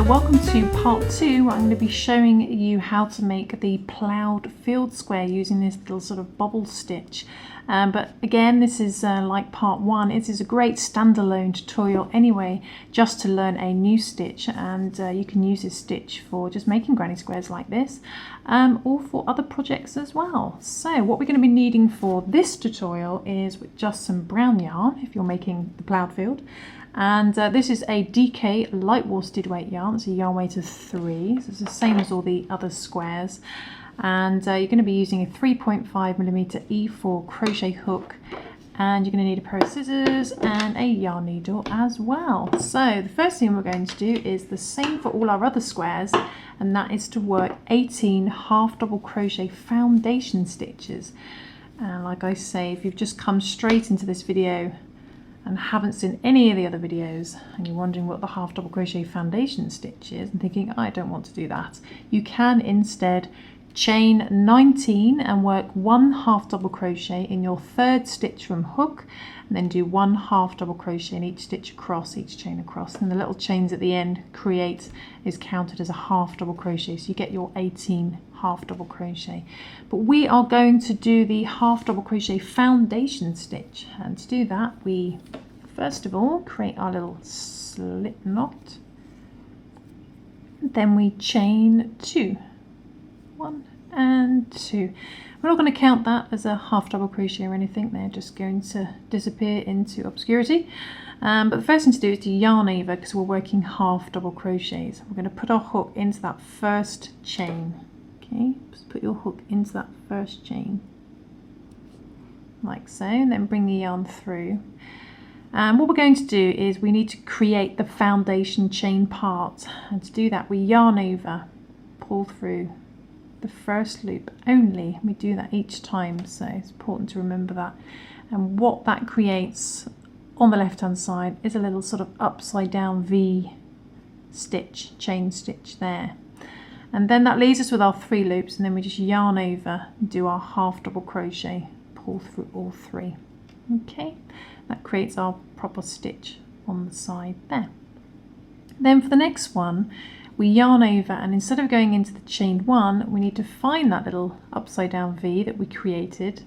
welcome to part 2 where I'm going to be showing you how to make the ploughed field square using this little sort of bobble stitch. But again, this is like part 1. It is a great standalone tutorial anyway, just to learn a new stitch, and you can use this stitch for just making granny squares like this, or for other projects as well. So what we're going to be needing for this tutorial is just some brown yarn if you're making the ploughed field. And this is a DK light worsted weight yarn. It's a yarn weight of 3, so it's the same as all the other squares. And you're going to be using a 3.5mm Ep4 crochet hook, and you're going to need a pair of scissors and a yarn needle as well. So the first thing we're going to do is the same for all our other squares, and that is to work 18 half double crochet foundation stitches. And like I say, if you've just come straight into this video and haven't seen any of the other videos and you're wondering what the half double crochet foundation stitch is and thinking, I don't want to do that, you can instead chain 19 and work 1 half double crochet in your 3rd stitch from hook, and then do 1 half double crochet in each stitch across, each chain across, and the little chains at the end is counted as a half double crochet, so you get your 18 half double crochet. But we are going to do the half double crochet foundation stitch, and to do that we first of all create our little slip knot, then we chain 2, 1 and 2. We're not going to count that as a half double crochet or anything, they're just going to disappear into obscurity. But the first thing to do is to yarn over, because we're working half double crochets. We're going to put our hook into that first chain. Okay, just put your hook into that first chain like so, and then bring the yarn through. And what we're going to do is we need to create the foundation chain part, and to do that we yarn over, pull through the first loop only. We do that each time, so it's important to remember that. And what that creates on the left hand side is a little sort of upside down V stitch, chain stitch there. And then that leaves us with our 3 loops, and then we just yarn over and do our half double crochet, pull through all 3. Okay, that creates our proper stitch on the side there. Then for the next one we yarn over, and instead of going into the chain 1 we need to find that little upside down V that we created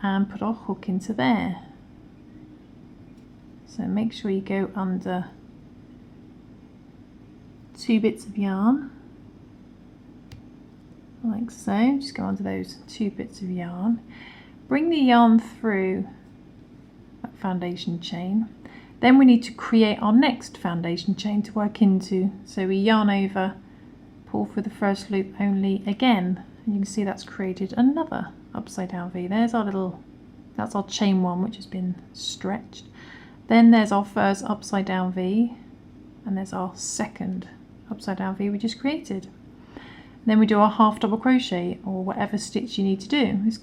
and put our hook into there. So make sure you go under 2 bits of yarn like so, just go under those 2 bits of yarn, bring the yarn through that foundation chain. Then we need to create our next foundation chain to work into, so we yarn over, pull through the first loop only again, and you can see that's created another upside down V. There's our little, that's our chain 1 which has been stretched. Then there's our first upside down V, and there's our second upside down V we just created. Then we do our half double crochet, or whatever stitch you need to do. This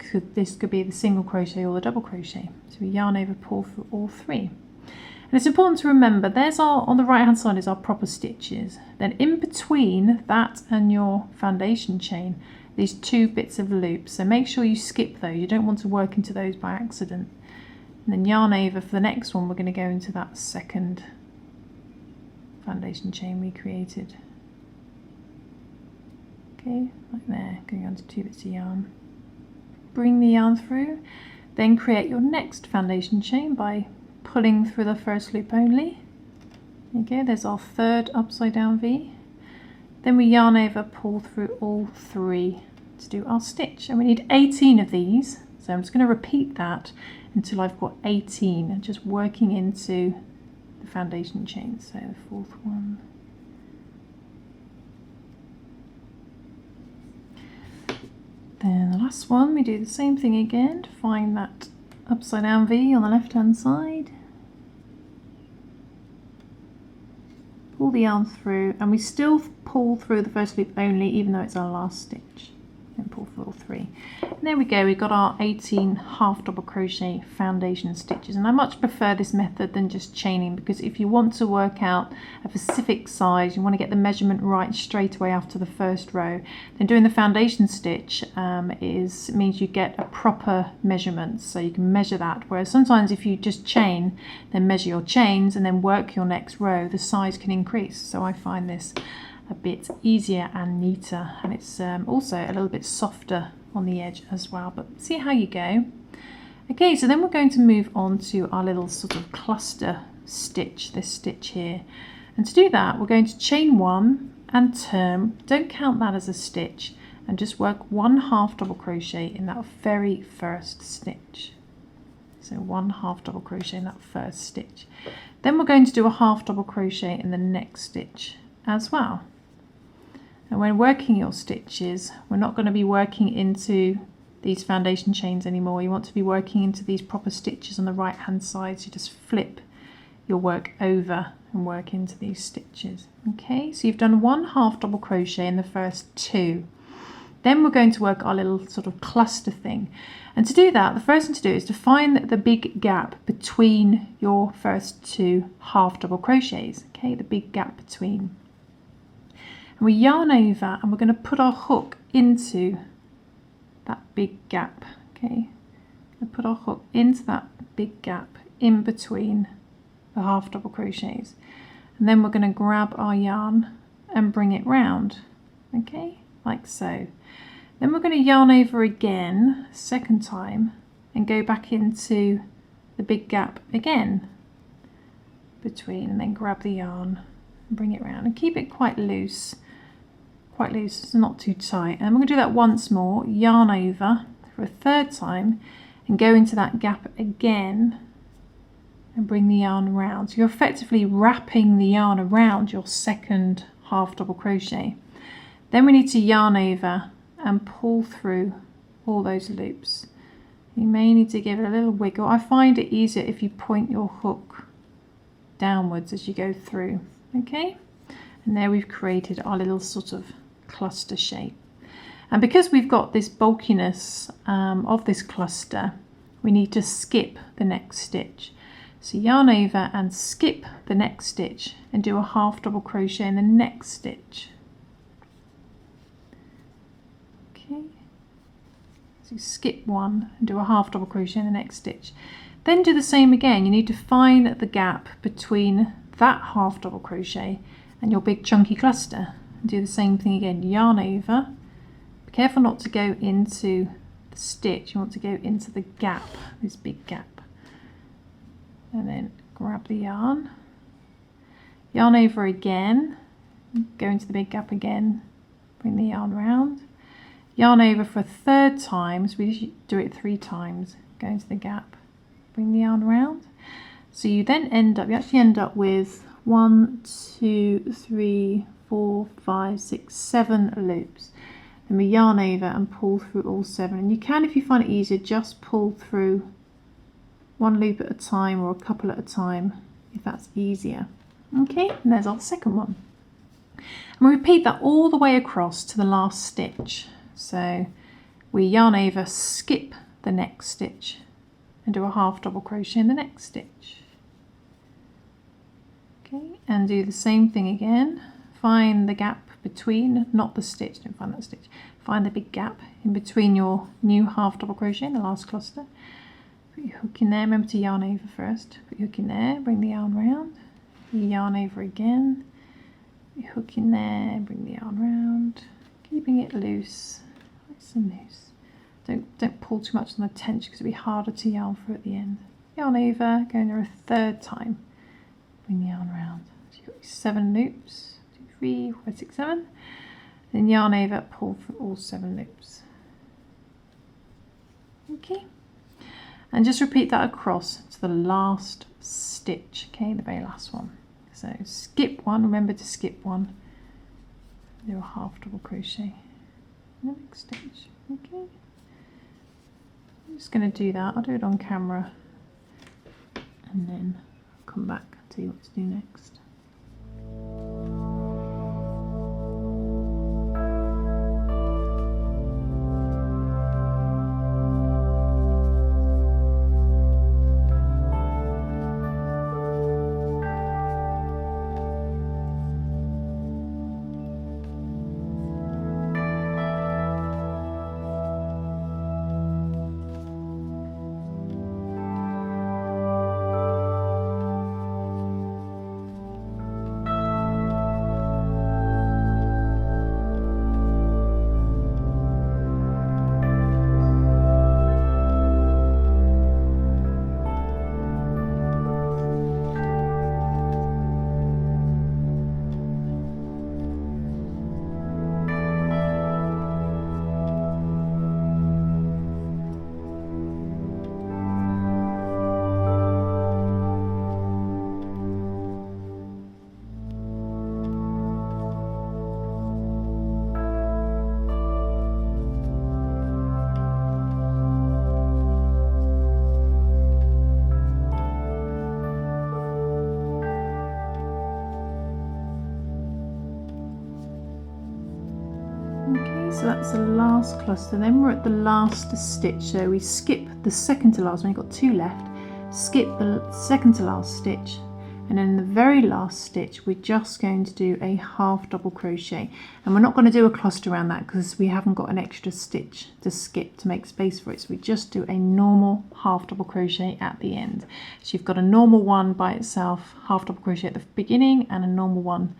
could be the single crochet or the double crochet. So we yarn over, pull through all 3. And it's important to remember, there's our, on the right hand side is our proper stitches. Then in between that and your foundation chain, these 2 bits of loops. So make sure you skip those, you don't want to work into those by accident. And then yarn over for the next one, we're going to go into that second foundation chain we created. Okay, like there, going on to 2 bits of yarn. Bring the yarn through, then create your next foundation chain by pulling through the first loop only. There you go, there's our 3rd upside down V. Then we yarn over, pull through all 3 to do our stitch, and we need 18 of these, so I'm just going to repeat that until I've got 18, and just working into the foundation chain. So the 4th one, then the last one we do the same thing again to find that upside down V on the left hand side, pull the yarn through, and we still pull through the first loop only even though it's our last stitch, and pull through all 3. And there we go, we've got our 18 half double crochet foundation stitches, and I much prefer this method than just chaining, because if you want to work out a specific size, you want to get the measurement right straight away after the first row, then doing the foundation stitch means you get a proper measurement, so you can measure that, whereas sometimes if you just chain, then measure your chains and then work your next row, the size can increase. So I find this a bit easier and neater, and it's also a little bit softer on the edge as well, but see how you go. Okay, so then we're going to move on to our little sort of cluster stitch, this stitch here, and to do that we're going to chain 1 and turn, don't count that as a stitch, and just work 1 half double crochet in that very first stitch. So 1 half double crochet in that first stitch. Then we're going to do a half double crochet in the next stitch as well. And when working your stitches, we're not going to be working into these foundation chains anymore. You want to be working into these proper stitches on the right hand side. So you just flip your work over and work into these stitches. Okay, so you've done 1 half double crochet in the first 2. Then we're going to work our little sort of cluster thing. And to do that, the first thing to do is to find the big gap between your first 2 half double crochets. Okay, the big gap between. And we yarn over and we're going to put our hook into that big gap. Okay, we'll put our hook into that big gap in between the half double crochets, and then we're going to grab our yarn and bring it round. Okay, like so. Then we're going to yarn over again, second time, and go back into the big gap again between, and then grab the yarn and bring it round and keep it quite loose, so not too tight. And we're going to do that once more, yarn over for a third time and go into that gap again and bring the yarn round. So you're effectively wrapping the yarn around your second half double crochet. Then we need to yarn over and pull through all those loops. You may need to give it a little wiggle. I find it easier if you point your hook downwards as you go through. Okay, and there we've created our little sort of cluster shape. And because we've got this bulkiness of this cluster, we need to skip the next stitch. So yarn over and skip the next stitch and do a half double crochet in the next stitch. Okay, so skip 1 and do a half double crochet in the next stitch. Then do the same again. You need to find the gap between that half double crochet and your big chunky cluster. Do the same thing again, yarn over. Be careful not to go into the stitch, you want to go into the gap, this big gap. And then grab the yarn over again, go into the big gap again, bring the yarn round, yarn over for a third time, so we do it 3 times, go into the gap, bring the yarn round. So you then actually end up with 1, 2, 3, 4, 5, 6, 7 loops. Then we yarn over and pull through all 7. And you can, if you find it easier, just pull through 1 loop at a time or a couple at a time, if that's easier. Okay, and there's our second one. And we repeat that all the way across to the last stitch. So we yarn over, skip the next stitch, and do a half double crochet in the next stitch. Okay, and do the same thing again. Find the gap between, not the stitch, don't find that stitch. Find the big gap in between your new half double crochet in the last cluster. Put your hook in there, remember to yarn over first. Put your hook in there, bring the yarn round. Yarn over again. Put your hook in there, bring the yarn round. Keeping it loose, nice and loose. Don't pull too much on the tension because it'll be harder to yarn through at the end. Yarn over, go in there a third time. Bring the yarn round. So you've got 7 loops. 3, 4, 5, 6, 7. Then yarn over, pull through all 7 loops. Okay, and just repeat that across to the last stitch. Okay, the very last one. So skip 1. Remember to skip 1. Do a half double crochet in the next stitch. Okay, I'm just going to do that. I'll do it on camera, and then I'll come back and tell you what to do next. so that's the last cluster. Then we're at the last stitch, so we skip the second to last one. We've got 2 left. Skip the second to last stitch, and then in the very last stitch we're just going to do a half double crochet, and we're not going to do a cluster around that because we haven't got an extra stitch to skip to make space for it, so we just do a normal half double crochet at the end. So you've got a normal one by itself, half double crochet at the beginning, and a normal one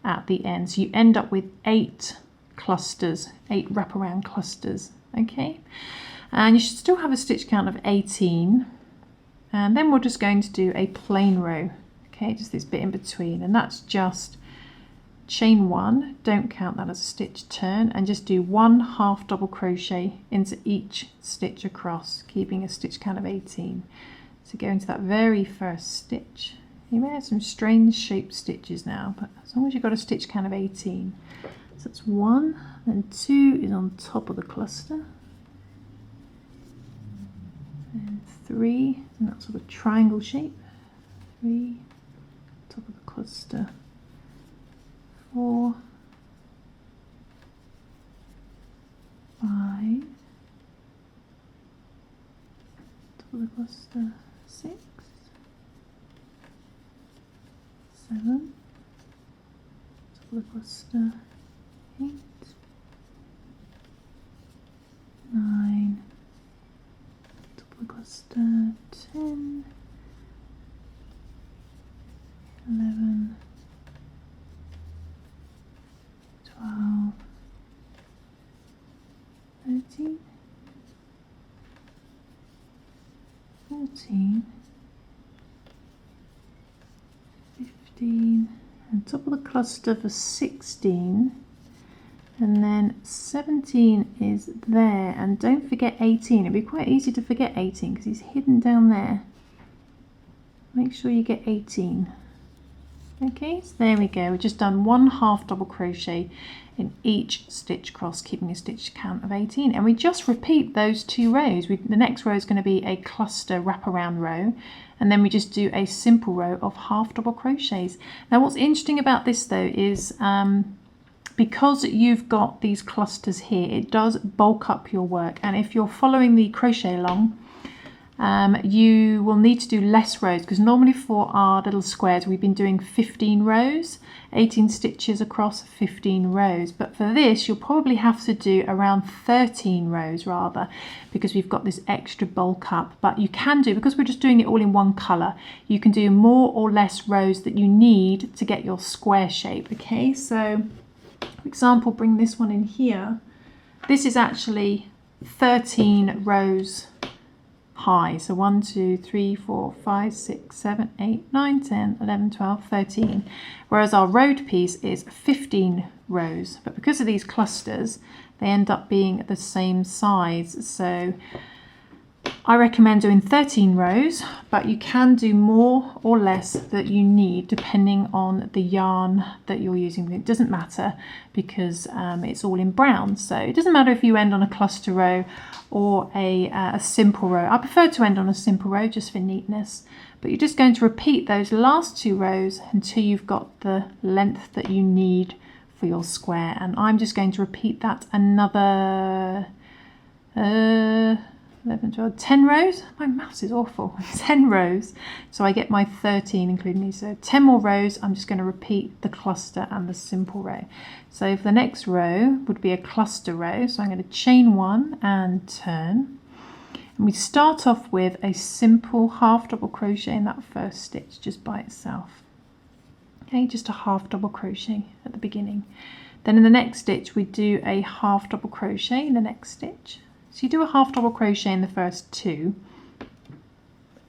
at the end, so you end up with 8 clusters, 8 wraparound clusters. Okay, and you should still have a stitch count of 18, and then we're just going to do a plain row. Okay, just this bit in between, and that's just chain 1, don't count that as a stitch turn, and just do 1 half double crochet into each stitch across, keeping a stitch count of 18. So go into that very first stitch. You may have some strange shaped stitches now, but as long as you've got a stitch count of 18. So that's 1, then 2 is on top of the cluster, and 3 in that sort of triangle shape, 3, top of the cluster, 4, 5, top of the cluster, 6, 7, top of the cluster, 8, 9, top of the cluster, 10, 11, 12, 13, 14, 15, and top of the cluster for 16, and then 17 is there, and don't forget 18. It'd be quite easy to forget 18 because he's hidden down there. Make sure you get 18. Okay, so there we go. We've just done 1 half double crochet in each stitch across, keeping a stitch count of 18, and we just repeat those 2 rows. The next row is going to be a cluster wraparound row, and then we just do a simple row of half double crochets. Now what's interesting about this though is because you've got these clusters here, it does bulk up your work, and if you're following the crochet along, you will need to do less rows, because normally for our little squares we've been doing 15 rows, 18 stitches across 15 rows, but for this you'll probably have to do around 13 rows rather, because we've got this extra bulk up. But you can do, because we're just doing it all in one colour, you can do more or less rows that you need to get your square shape. Okay, so for example, bring this one in here. This is actually 13 rows high, so 1, 2, 3, 4, 5, 6, 7, 8, 9, 10, 11, 12, 13, whereas our road piece is 15 rows, but because of these clusters they end up being the same size. So I recommend doing 13 rows, but you can do more or less that you need depending on the yarn that you're using. It doesn't matter because it's all in brown, so it doesn't matter if you end on a cluster row or a simple row. I prefer to end on a simple row just for neatness, but you're just going to repeat those last 2 rows until you've got the length that you need for your square. And I'm just going to repeat that another 11, 12, 10 rows. My maths is awful. 10 rows. So I get my 13 including these. So 10 more rows. I'm just going to repeat the cluster and the simple row. So for the next row would be a cluster row. So I'm going to chain 1 and turn. And we start off with a simple half double crochet in that first stitch just by itself. Okay, just a half double crochet at the beginning. Then in the next stitch we do a half double crochet in the next stitch. So you do a half double crochet in the first 2,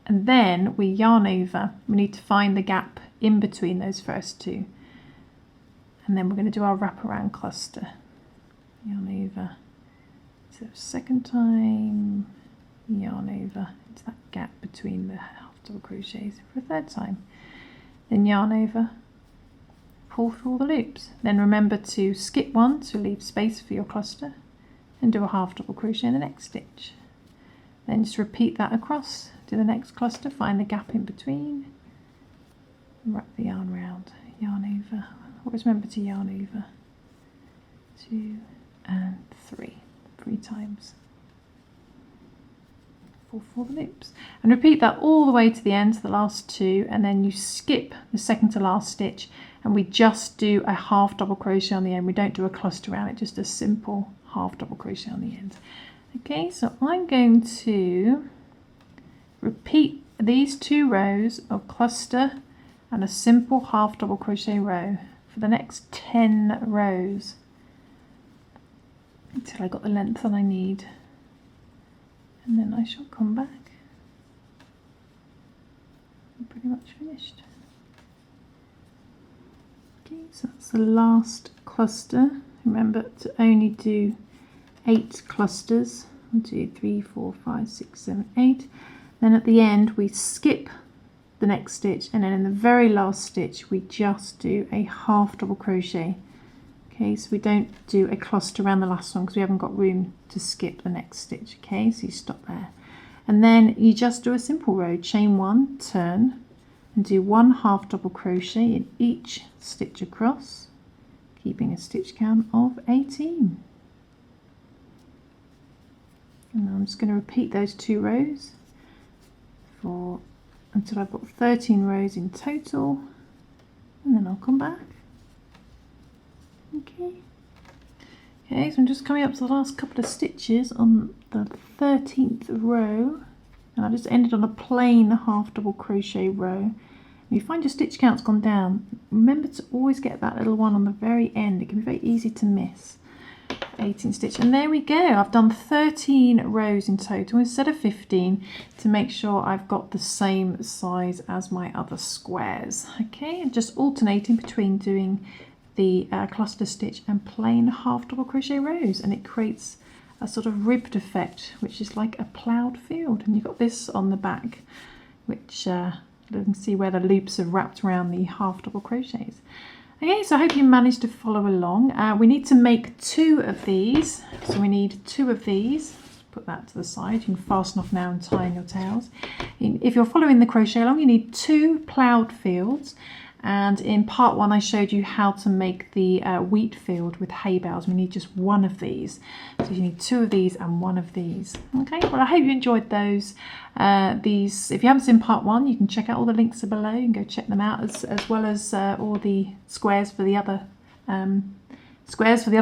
and then we yarn over. We need to find the gap in between those first 2, and then we're going to do our wraparound cluster. Yarn over. So second time, yarn over into that gap between the half double crochets for a third time. Then yarn over, pull through all the loops. Then remember to skip 1 to leave space for your cluster, and do a half double crochet in the next stitch. Then just repeat that across to the next cluster, find the gap in between, wrap the yarn round, yarn over. Always remember to yarn over, 2 and 3 times for the loops, and repeat that all the way to the end, to the last 2, and then you skip the second to last stitch, and we just do a half double crochet on the end. We don't do a cluster around it, just a simple half double crochet on the end. Okay, so I'm going to repeat these 2 rows of cluster and a simple half double crochet row for the next 10 rows until I got the length that I need, and then I shall come back. I'm pretty much finished. Okay, so that's the last cluster. Remember to only do 8 clusters. 1, 2, 3, 4, 5, 6, 7, 8. Then at the end we skip the next stitch, and then in the very last stitch we just do a half double crochet. Okay, so we don't do a cluster around the last one because we haven't got room to skip the next stitch. Okay, so you stop there, and then you just do a simple row, chain 1, turn, and do 1 half double crochet in each stitch across, keeping a stitch count of 18. And I'm just going to repeat those 2 rows until I've got 13 rows in total, and then I'll come back. Okay, so I'm just coming up to the last couple of stitches on the 13th row, and I just ended on a plain half double crochet row. If you find your stitch count's gone down, remember to always get that little one on the very end. It can be very easy to miss. 18 stitch, and there we go. I've done 13 rows in total instead of 15 to make sure I've got the same size as my other squares. Okay, and just alternating between doing the cluster stitch and plain half double crochet rows, and it creates a sort of ribbed effect, which is like a ploughed field. And you've got this on the back, which you can see where the loops have wrapped around the half double crochets. Okay, so I hope you managed to follow along. We need to make 2 of these, so we need 2 of these. Put that to the side. You can fasten off now and tie in your tails. If you're following the crochet along, you need 2 ploughed fields, and in part 1 I showed you how to make the wheat field with hay bales. We need just 1 of these, so you need 2 of these and 1 of these. Okay, well I hope you enjoyed those. If you haven't seen part 1, you can check out all the links are below. You can go check them out, as well as all the squares for the other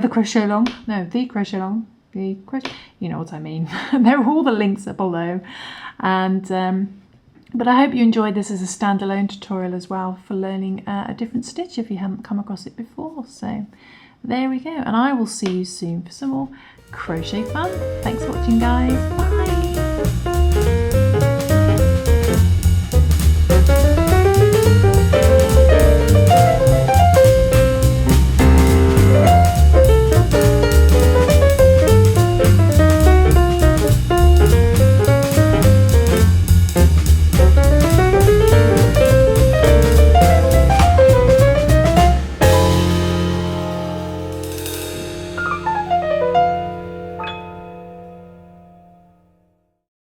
crochet along. No, the crochet along. You know what I mean. All the links are below, and but I hope you enjoyed this as a standalone tutorial as well for learning a different stitch if you haven't come across it before. So there we go, and I will see you soon for some more crochet fun. Thanks for watching, guys. Bye.